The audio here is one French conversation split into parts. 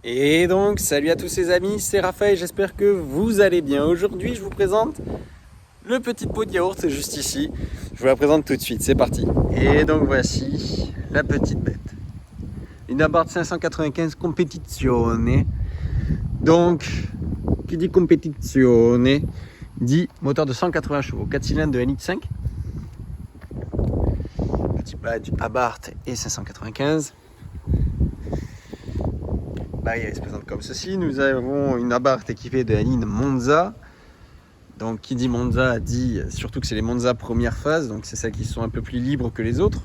Et donc, salut à tous les amis, c'est Raphaël, j'espère que vous allez bien. Aujourd'hui, je vous présente le petit pot de yaourt, c'est juste ici. Je vous la présente tout de suite, c'est parti. Et donc, voici la petite bête. Une Abarth 595 Competizione. Donc, qui dit Competizione, dit moteur de 180 chevaux, 4 cylindres de NX5. Petit badge Abarth et 595. Elle se présente comme ceci. Nous avons une Abarth équipée de la ligne Monza. Donc qui dit Monza dit surtout que c'est les Monza première phase, donc c'est celles qui sont un peu plus libres que les autres.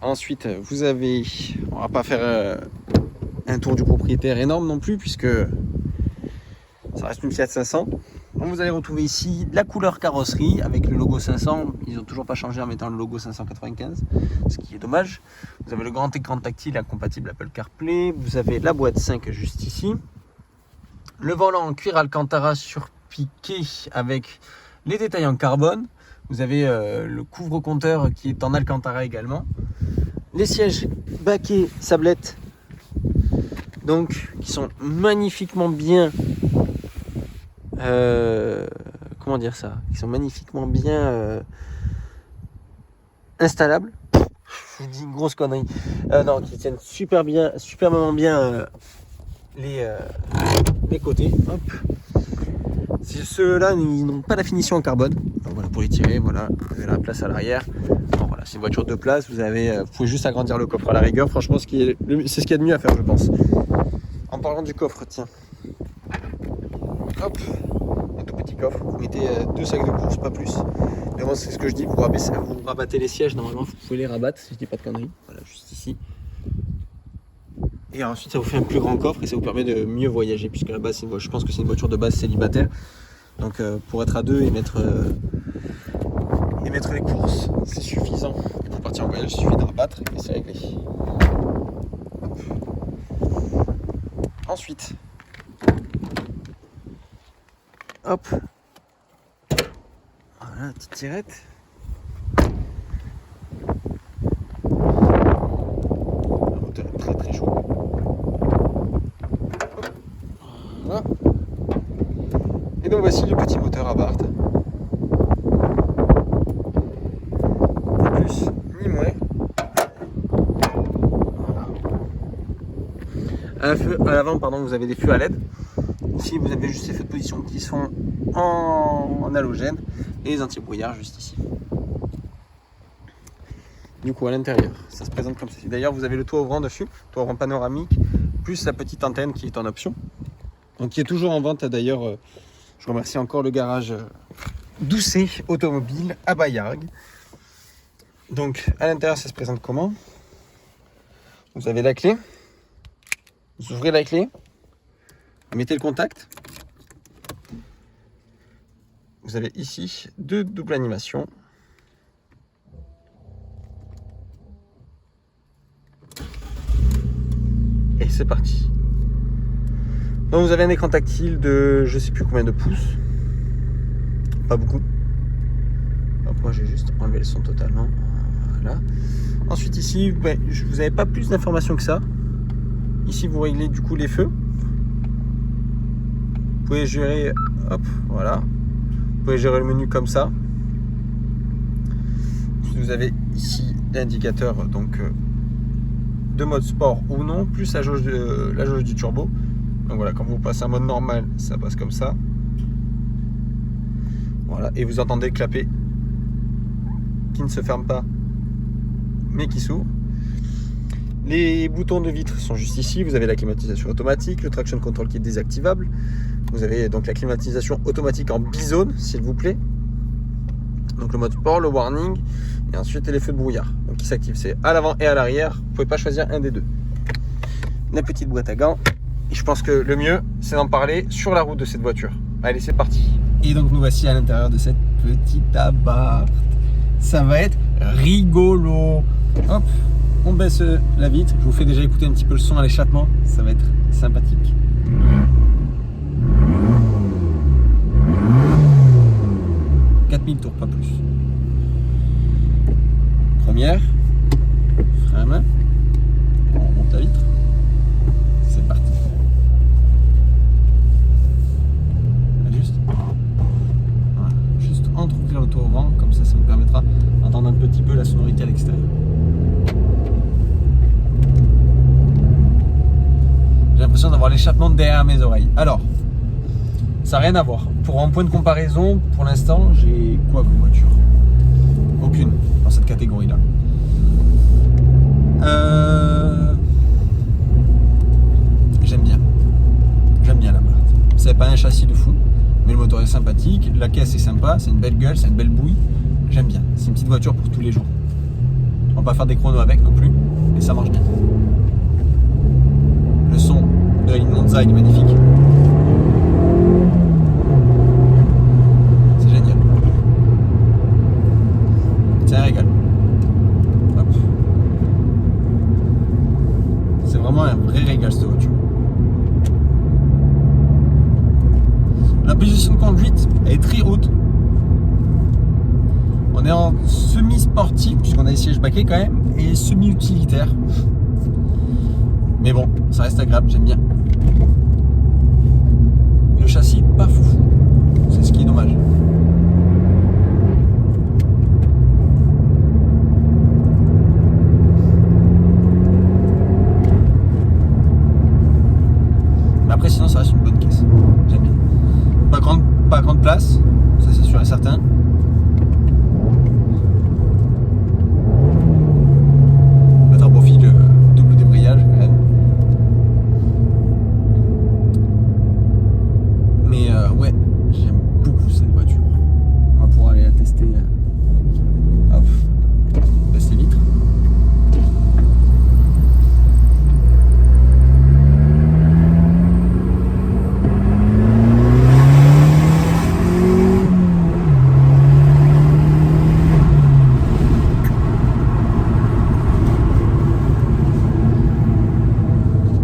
Ensuite vous avez, on va pas faire un tour du propriétaire énorme non plus puisque ça reste une Fiat 500. Donc vous allez retrouver ici la couleur carrosserie avec le logo 500, ils n'ont toujours pas changé en mettant le logo 595, ce qui est dommage. Vous avez le grand écran tactile incompatible Apple CarPlay, vous avez la boîte 5 juste ici, le volant en cuir Alcantara surpiqué avec les détails en carbone, vous avez le couvre-compteur qui est en Alcantara également, les sièges baquets sablette, donc qui sont magnifiquement bien comment dire ça, qui sont magnifiquement bien installables. Je vous dis une grosse connerie. Non, qui tiennent superbement bien les côtés. Hop. Ceux-là, ils n'ont pas la finition en carbone. Donc voilà, pour les tirer, voilà, vous avez la place à l'arrière. Bon, voilà, c'est une voiture de place. Vous pouvez juste agrandir le coffre à la rigueur. Franchement, c'est ce qu'il y a de mieux à faire, je pense. En parlant du coffre, tiens. Hop, un tout petit coffre, vous mettez 2 sacs de course, pas plus. Mais moi c'est ce que je dis, vous rabattez les sièges, normalement vous pouvez les rabattre, si je dis pas de conneries. Voilà, juste ici. Et ensuite ça vous fait un plus grand coffre et ça vous permet de mieux voyager, puisque là-bas je pense que c'est une voiture de base célibataire. Donc pour être à deux et mettre les courses, c'est suffisant. Et pour partir en voyage, il suffit de rabattre et c'est réglé. Hop. Ensuite, hop, voilà, petite tirette. Le moteur est très chaud. Hop. Voilà. Et donc voici le petit moteur Abarth. Ni plus ni moins. Voilà. À l'avant, pardon, vous avez des feux à LED. Ici, vous avez juste ces feux de position qui sont en halogène et les anti-brouillard juste ici. Du coup, à l'intérieur, ça se présente comme ceci. D'ailleurs, vous avez le toit ouvrant dessus, toit ouvrant panoramique, plus la petite antenne qui est en option. Donc, qui est toujours en vente. D'ailleurs, je remercie encore le garage Doucet Automobile à Bayargues. Donc, à l'intérieur, ça se présente comment? Vous avez la clé. Vous ouvrez la clé. Vous mettez le contact. Vous avez ici 2 doubles animations. Et c'est parti. Donc vous avez un écran tactile de je sais plus combien de pouces. Pas beaucoup. Donc moi j'ai juste enlevé le son totalement. Voilà. Ensuite ici, vous n'avez pas plus d'informations que ça. Ici vous réglez du coup les feux. Vous pouvez gérer, hop, voilà. Vous pouvez gérer le menu comme ça. Vous avez ici l'indicateur donc de mode sport ou non, plus la jauge du turbo. Donc voilà, quand vous passez en mode normal, ça passe comme ça. Voilà, et vous entendez le clapet qui ne se ferme pas, mais qui s'ouvre. Les boutons de vitre sont juste ici. Vous avez la climatisation automatique, le traction control qui est désactivable. Vous avez donc la climatisation automatique en bizone, s'il vous plaît. Donc le mode sport, le warning, et ensuite les feux de brouillard. Donc qui s'activent, c'est à l'avant et à l'arrière. Vous ne pouvez pas choisir un des deux. La petite boîte à gants. Et je pense que le mieux, c'est d'en parler sur la route de cette voiture. Allez, c'est parti. Et donc nous voici à l'intérieur de cette petite Abarth. Ça va être rigolo. Hop. On baisse la vitre, je vous fais déjà écouter un petit peu le son à l'échappement, ça va être sympathique. « 4000 tours, pas plus. Première, frein à main, on remonte la vitre, c'est l'impression d'avoir l'échappement derrière mes oreilles. Alors, ça n'a rien à voir. Pour un point de comparaison, pour l'instant, j'ai quoi comme voiture? Aucune dans cette catégorie-là. J'aime bien. J'aime bien la Abarth. C'est pas un châssis de fou, mais le moteur est sympathique, la caisse est sympa, c'est une belle gueule, c'est une belle bouille. J'aime bien. C'est une petite voiture pour tous les jours. On va pas faire des chronos avec non plus, mais ça marche bien. Le son de la Monza est magnifique. C'est génial. C'est un régal. Hop. C'est vraiment un vrai régal cette voiture. La position de conduite elle est très haute. On est en semi-sportif, puisqu'on a des sièges baquets quand même, et semi-utilitaire. Mais bon, ça reste agréable, j'aime bien. Le châssis, pas foufou. C'est ce qui est dommage. Mais après, sinon, ça reste une bonne caisse. J'aime bien. Pas grande place, ça c'est sûr et certain. Le turbofil double débrayage quand même. Mais ouais, j'aime beaucoup cette voiture. On va pouvoir aller la tester. Hop, baisse les vitres.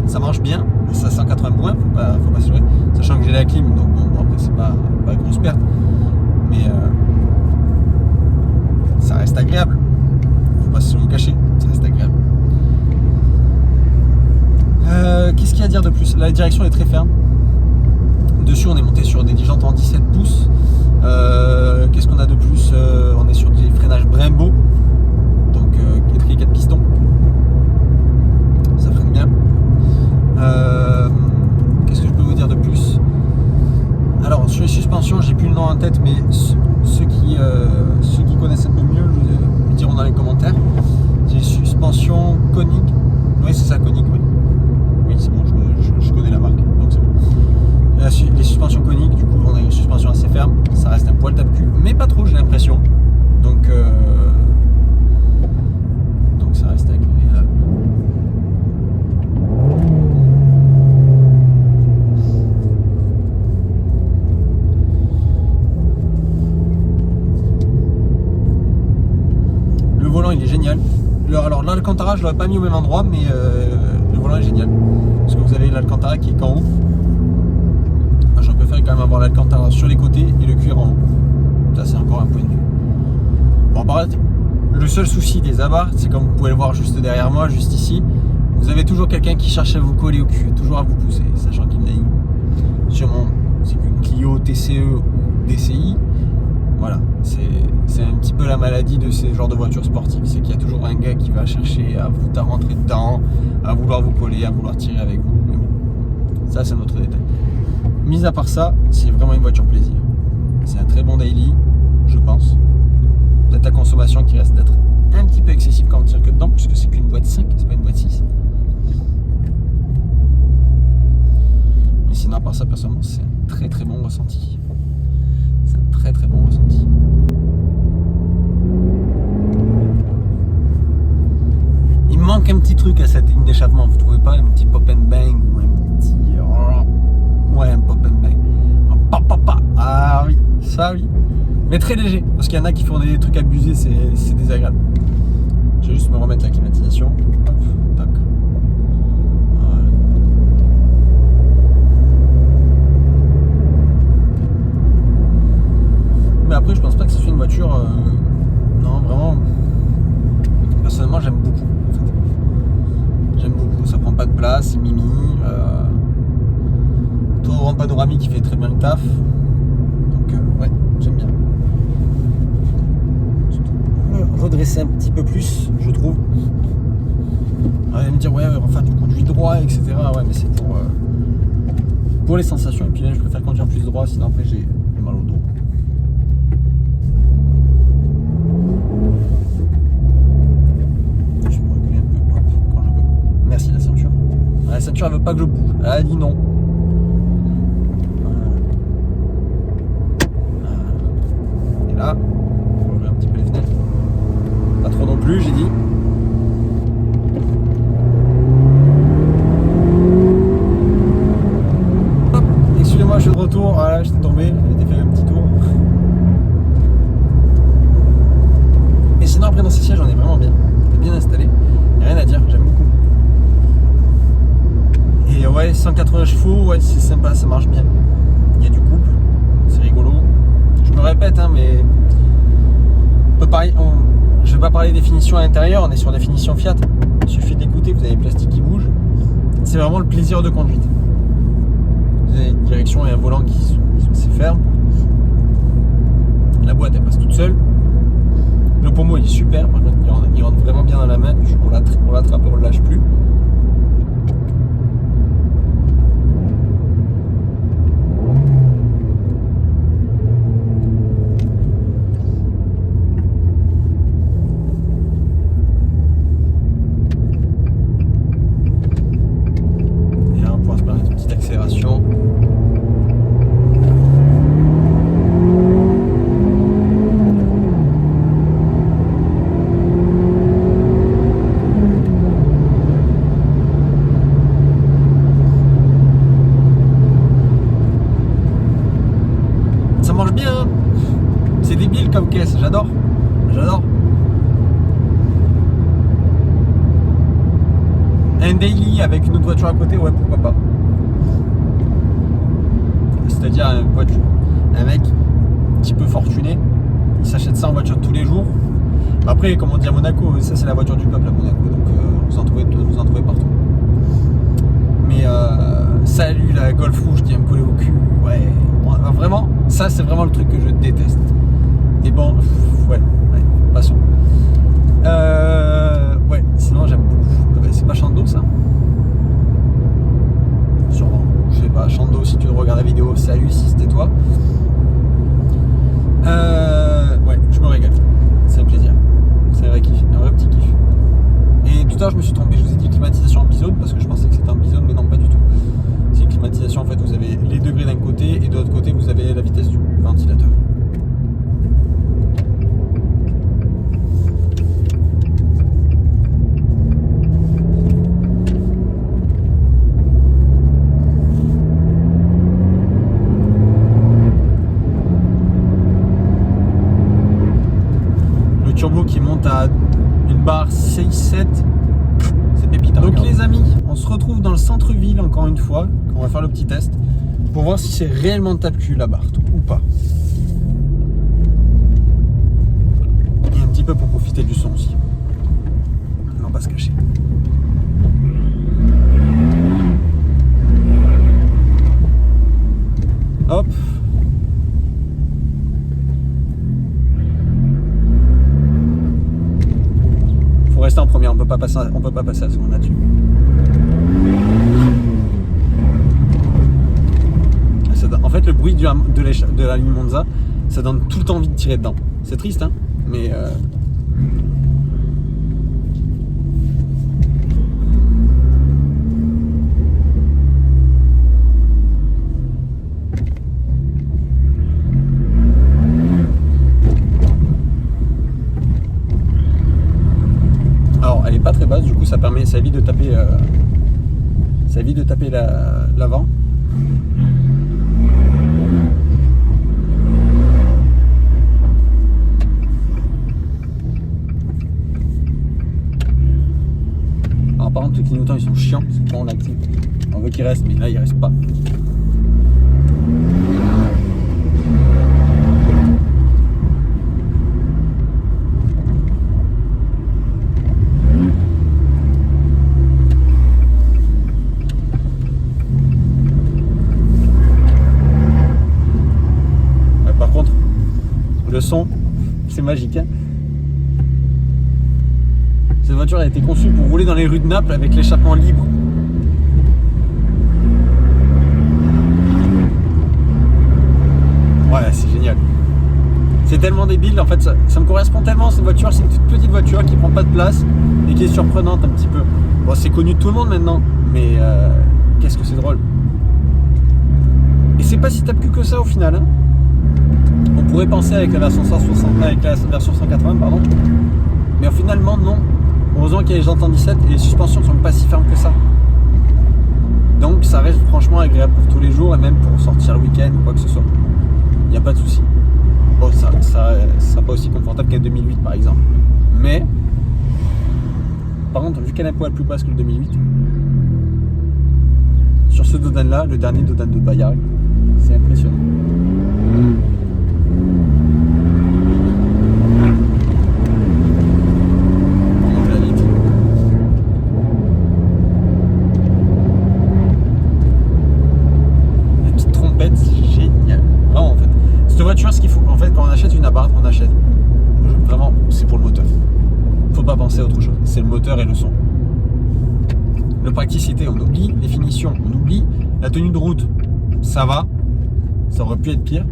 Ça marche bien, c'est à 180 points, faut pas se leurrer. Sachant que j'ai la clim, donc bon après c'est pas grosse perte. Mais ça reste agréable. Faut pas se le cacher, ça reste agréable. Qu'est-ce qu'il y a à dire de plus? La direction est très ferme. Dessus on est monté sur des jantes en 17 pouces. Qu'est-ce qu'on a de plus? On est sur des freinages Brembo. Donc étrier 4 pistons. Ça freine bien. Qu'est-ce que je peux vous dire de plus? Alors sur les suspensions, j'ai plus le nom en tête, mais ceux qui connaissent un peu mieux me diront dans les commentaires. J'ai les suspensions coniques. Oui, c'est ça, conique, oui. Oui, c'est bon, je connais la marque, donc c'est bon. Les suspensions coniques, du coup, on a une suspension assez ferme. Ça reste un poil tape-cul, mais pas trop, j'ai l'impression. Donc ça reste agréable. Le volant il est génial. Alors l'Alcantara je l'aurais pas mis au même endroit, mais le volant est génial. Parce que vous avez l'Alcantara qui est qu'en haut. Je préfère quand même avoir l'Alcantara sur les côtés et le cuir en haut. Ça c'est encore un point de vue. Bon par contre, le seul souci des Abarth, c'est comme vous pouvez le voir juste derrière moi, juste ici, vous avez toujours quelqu'un qui cherche à vous coller au cul, toujours à vous pousser, sachant qu'il n'a sûrement c'est qu'une Clio TCE ou DCI. Voilà, c'est un petit peu la maladie de ces genres de voitures sportives, c'est qu'il y a toujours un gars qui va chercher à vous rentrer dedans, à vouloir vous coller, à vouloir tirer avec vous. Mais bon, ça c'est notre détail. Mis à part ça, c'est vraiment une voiture plaisir. C'est un très bon daily, je pense. Peut-être la consommation qui reste d'être un petit peu excessive quand on tire que dedans, puisque c'est qu'une boîte 5, c'est pas une boîte 6. Mais sinon, à part ça, personnellement, c'est un très très bon ressenti. C'est un très très bon ressenti. Il manque un petit truc à cette ligne d'échappement, vous trouvez pas? Un petit pop and bang ou un petit... Ouais, un pop and bang. Un pa. Ah oui, ça oui. Mais très léger, parce qu'il y en a qui font des trucs abusés, c'est désagréable. Je vais juste me remettre la climatisation. Hop, tac. Voilà. Mais après, je pense pas que ce soit une voiture... non, vraiment... Personnellement, j'aime beaucoup. En fait. J'aime beaucoup, ça prend pas de place, c'est mimi. Tour en panoramique qui fait très bien le taf. Donc, ouais, j'aime bien. Redresser un petit peu plus, je trouve. Vous allez me dire, ouais, enfin, tu conduis droit, etc. Ouais, mais c'est pour pour les sensations. Et puis là, je préfère conduire plus droit, sinon après j'ai mal au dos. Je vais me reculer un peu, hop, quand je veux. Merci la ceinture. La ceinture, elle veut pas que je bouge. Elle a dit non. Et là, je vais ouvrir un petit peu les fenêtres. Pas trop non plus, j'ai dit. Hop, excusez-moi, je suis de retour. Voilà, j'étais tombé, j'avais fait un petit tour. Et sinon, après, dans ces sièges, on est vraiment bien. On est bien installé. Il n'y a rien à dire, j'aime beaucoup. Et ouais, 180 chevaux, ouais, c'est sympa, ça marche bien. Il y a du couple, c'est rigolo. Je me répète, hein, mais je vais pas parler définition à l'intérieur, on est sur définition Fiat. Il suffit d'écouter, vous avez le plastique qui bouge. C'est vraiment le plaisir de conduite. Vous avez une direction et un volant qui sont assez fermes. La boîte elle passe toute seule. Le pommeau il est super, par contre il rentre vraiment bien dans la main. On l'attrape et on le lâche plus. Accélération. Ça marche bien, hein. C'est débile comme caisse, j'adore. J'adore. Un daily avec une autre voiture à côté, ouais, pourquoi pas. C'est-à-dire un mec un petit peu fortuné, il s'achète ça en voiture tous les jours. Après, comme on dit à Monaco, ça c'est la voiture du peuple à Monaco, donc vous en trouvez partout. Mais salut la Golf rouge qui va me coller au cul, ouais, vraiment, ça c'est vraiment le truc que je déteste. Et bon, ouais, passons. Ouais, sinon j'aime beaucoup. C'est pas Chando ça? Sûrement. Je sais pas, Chando, si tu regardes la vidéo, salut si c'était toi. Ouais, je me régale. C'est un plaisir. C'est un vrai kiff, un vrai petit kiff. Et tout à l'heure, je me suis trompé, je vous ai dit climatisation en bizone parce que je pensais que c'était en bizone, mais non, pas du tout. C'est une climatisation, en fait, vous avez les degrés d'un côté et de l'autre côté, vous avez la vitesse du ventilateur. Turbo qui monte à une barre 6-7, c'est pépite. Donc les amis, on se retrouve dans le centre-ville encore une fois, on va faire le petit test pour voir si c'est réellement tape-cul la barre ou pas. Et un petit peu pour profiter du son aussi. On va pas se cacher. Hop. Faut rester en premier, on peut pas passer à ce moment là-dessus. En fait, le bruit de la ligne Monza, ça donne tout le temps envie de tirer dedans. C'est triste, hein, mais alors, elle est pas très basse, du coup, ça évite de taper, l'avant. Alors, par contre, les clignotants, ils sont chiants, c'est quand on l'active. On veut qu'ils restent, mais là, ils restent pas. Le son, c'est magique, hein. Cette voiture a été conçue pour rouler dans les rues de Naples avec l'échappement libre. débile. En fait, ça me correspond tellement cette voiture. C'est une toute petite voiture qui prend pas de place et qui est surprenante un petit peu. Bon, c'est connu de tout le monde maintenant, mais qu'est-ce que c'est drôle. Et c'est pas si tape que ça au final. Hein. On pourrait penser avec la version 160, avec la version 180, pardon. Mais finalement, non. Heureusement qu'il y a les jantes en 17 et les suspensions ne sont pas si fermes que ça. Donc ça reste franchement agréable pour tous les jours et même pour sortir le week-end ou quoi que ce soit. Il n'y a pas de souci. Bon, ça sera pas aussi confortable qu'un 2008 par exemple. Mais, par contre, vu qu'elle a un poil plus basse que le 2008, sur ce Dodan là, le dernier Dodan de Bayard, c'est impressionnant. Ce qu'il faut, en fait, quand on achète une Abarth, on achète vraiment, c'est pour le moteur. Faut pas penser à autre chose. C'est le moteur et le son. La praticité, on oublie. Les finitions, on oublie. La tenue de route, ça va. Ça aurait pu être pire.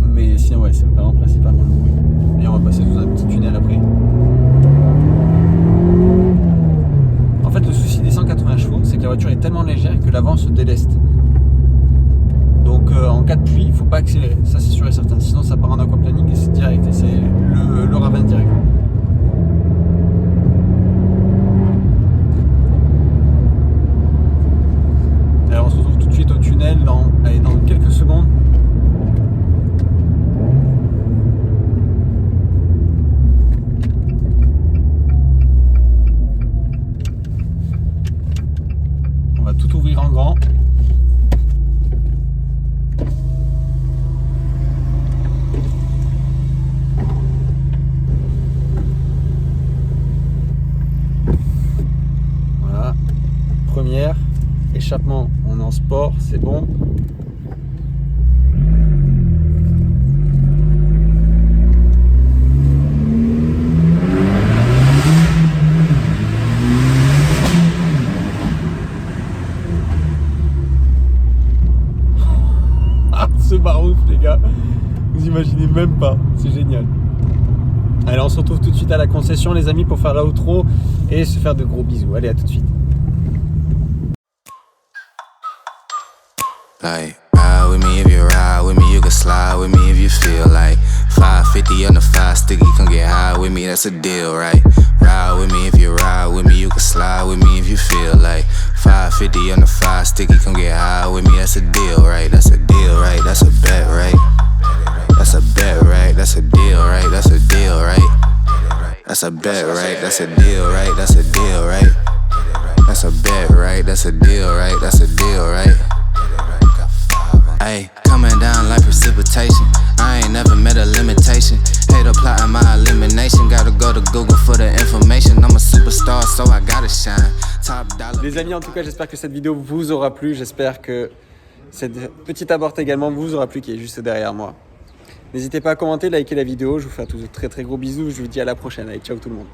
Mais sinon, ouais, c'est vraiment principalement le bruit. Et on va passer dans un petit tunnel après. En fait, le souci des 180 chevaux, c'est que la voiture est tellement légère que l'avant se déleste. Donc en cas de pluie, il ne faut pas accélérer, ça c'est sûr et certain, sinon ça part en aquaplaning et c'est direct, et c'est le ravin direct. Alors on se retrouve tout de suite au tunnel dans quelques secondes. On va tout ouvrir en grand. Première, échappement, on est en sport, c'est bon. Ce barouf les gars, vous imaginez même pas, c'est génial. Allez, on se retrouve tout de suite à la concession les amis pour faire l'outro et se faire de gros bisous. Allez, à tout de suite. Like, ride with me if you ride with me, you can slide with me if you feel like 550 on the 5 sticky, come get high with me, that's a deal, right? Ride with me if you ride with me, you can slide with me if you feel like 550 on the 5 sticky, come get high with me, that's a deal, right? That's a deal, right? That's a bet, right? That's a bet, right? That's a deal, right? That's a deal, right? That's a bet, right? That's a deal, right? That's a deal, right? That's a bet, right? That's a deal, right? That's a deal, right? Ay, coming down like precipitation. I ain't never met a limitation. Hate plotting my elimination. Gotta go to Google for the information. I'm a superstar, so I gotta shine. Top dollar. Les amis, en tout cas, j'espère que cette vidéo vous aura plu. J'espère que cette petite Abarth également vous aura plu, qui est juste derrière moi. N'hésitez pas à commenter, liker la vidéo. Je vous fais un très très gros bisous. Je vous dis à la prochaine. Allez, ciao tout le monde.